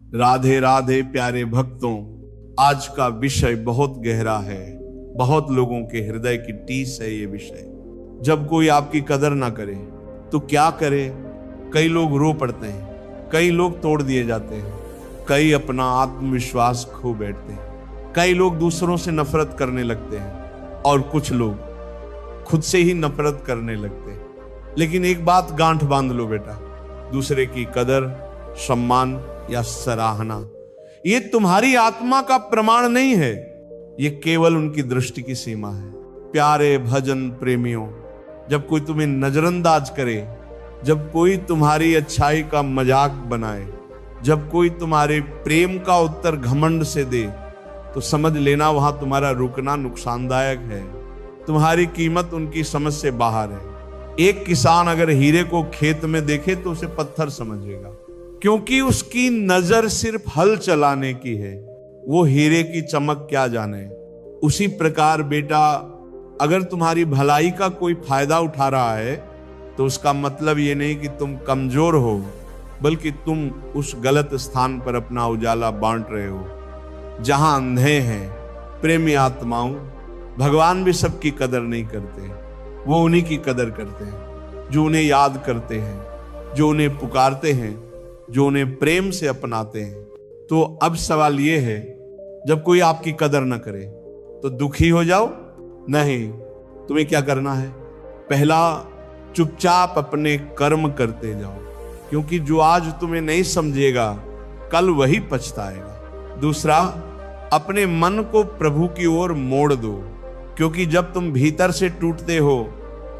राधे राधे प्यारे भक्तों, आज का विषय बहुत गहरा है, बहुत लोगों के हृदय की टीस है ये विषय। जब कोई आपकी कदर ना करे तो क्या करे? कई लोग रो पड़ते हैं, कई लोग तोड़ दिए जाते हैं, कई अपना आत्मविश्वास खो बैठते हैं, कई लोग दूसरों से नफरत करने लगते हैं और कुछ लोग खुद से ही नफरत करने लगते हैं। लेकिन एक बात गांठ बांध लो बेटा, दूसरे की कदर, सम्मान या सराहना ये तुम्हारी आत्मा का प्रमाण नहीं है, ये केवल उनकी दृष्टि की सीमा है। प्यारे भजन प्रेमियों, जब कोई तुम्हें नजरअंदाज करे, जब कोई तुम्हारी अच्छाई का मजाक बनाए, जब कोई तुम्हारे प्रेम का उत्तर घमंड से दे, तो समझ लेना वहां तुम्हारा रुकना नुकसानदायक है। तुम्हारी कीमत उनकी समझ से बाहर है। एक किसान अगर हीरे को खेत में देखे तो उसे पत्थर समझेगा, क्योंकि उसकी नजर सिर्फ हल चलाने की है, वो हीरे की चमक क्या जाने। उसी प्रकार बेटा, अगर तुम्हारी भलाई का कोई फायदा उठा रहा है तो उसका मतलब ये नहीं कि तुम कमजोर हो, बल्कि तुम उस गलत स्थान पर अपना उजाला बांट रहे हो जहां अंधे हैं। प्रेमी आत्माओं, भगवान भी सबकी कदर नहीं करते, वो उन्हीं की कदर करते हैं जो उन्हें याद करते हैं, जो उन्हें पुकारते हैं, जो उन्हें प्रेम से अपनाते हैं। तो अब सवाल यह है, जब कोई आपकी कदर न करे तो दुखी हो जाओ? नहीं, तुम्हें क्या करना है? पहला, चुपचाप अपने कर्म करते जाओ, क्योंकि जो आज तुम्हें नहीं समझेगा कल वही पछताएगा। दूसरा, अपने मन को प्रभु की ओर मोड़ दो, क्योंकि जब तुम भीतर से टूटते हो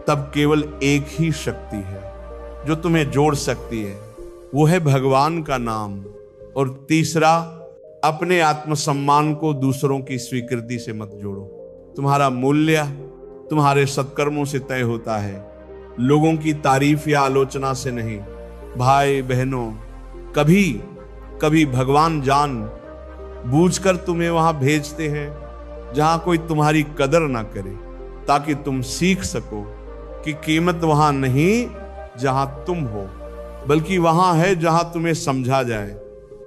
तब केवल एक ही शक्ति है जो तुम्हें जोड़ सकती है, वो है भगवान का नाम। और तीसरा, अपने आत्मसम्मान को दूसरों की स्वीकृति से मत जोड़ो। तुम्हारा मूल्य तुम्हारे सत्कर्मों से तय होता है, लोगों की तारीफ या आलोचना से नहीं। भाई बहनों, कभी कभी भगवान जान बूझकर तुम्हें वहां भेजते हैं जहां कोई तुम्हारी कदर ना करे, ताकि तुम सीख सको कि कीमत वहां नहीं जहां तुम हो, बल्कि वहां है जहां तुम्हें समझा जाए,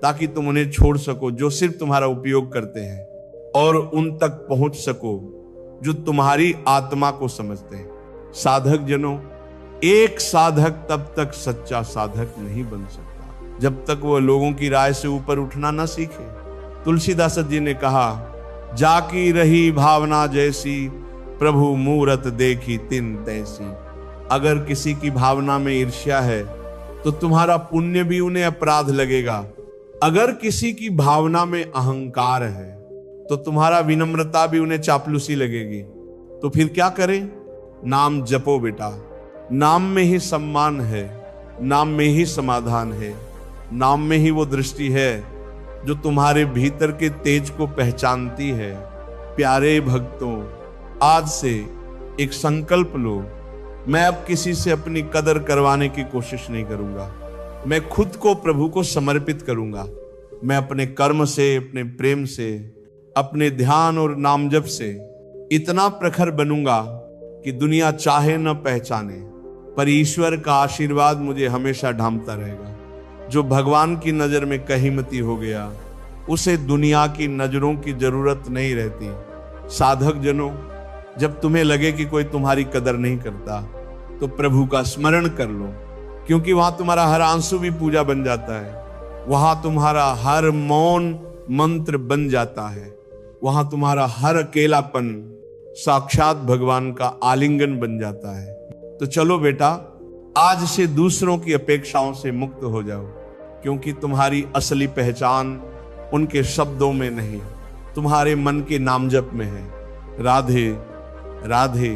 ताकि तुम उन्हें छोड़ सको जो सिर्फ तुम्हारा उपयोग करते हैं, और उन तक पहुंच सको जो तुम्हारी आत्मा को समझते हैं। साधक जनों, एक साधक तब तक सच्चा साधक नहीं बन सकता जब तक वह लोगों की राय से ऊपर उठना न सीखे। तुलसीदास जी ने कहा, जाकी रही भावना जैसी, प्रभु मूरत देखी तिन तैसी। अगर किसी की भावना में ईर्ष्या है तो तुम्हारा पुण्य भी उन्हें अपराध लगेगा। अगर किसी की भावना में अहंकार है तो तुम्हारा विनम्रता भी उन्हें चापलूसी लगेगी। तो फिर क्या करें? नाम जपो बेटा, नाम में ही सम्मान है, नाम में ही समाधान है, नाम में ही वो दृष्टि है जो तुम्हारे भीतर के तेज को पहचानती है। प्यारे भक्तों, आज से एक संकल्प लो, मैं अब किसी से अपनी कदर करवाने की कोशिश नहीं करूंगा। मैं खुद को प्रभु को समर्पित करूंगा। मैं अपने कर्म से, अपने प्रेम से, अपने ध्यान और नाम जप से इतना प्रखर बनूंगा कि दुनिया चाहे न पहचाने, पर ईश्वर का आशीर्वाद मुझे हमेशा ढांपता रहेगा। जो भगवान की नजर में कहीमती हो गया, उसे दुनिया की नजरों की जरूरत नहीं रहती। साधक जनों, जब तुम्हें लगे कि कोई तुम्हारी कदर नहीं करता तो प्रभु का स्मरण कर लो, क्योंकि वहां तुम्हारा हर आंसू भी पूजा बन जाता है, वहां तुम्हारा हर मौन मंत्र बन जाता है, वहां तुम्हारा हर अकेलापन साक्षात भगवान का आलिंगन बन जाता है। तो चलो बेटा, आज से दूसरों की अपेक्षाओं से मुक्त हो जाओ, क्योंकि तुम्हारी असली पहचान उनके शब्दों में नहीं, तुम्हारे मन के नामजप में है। राधे राधे।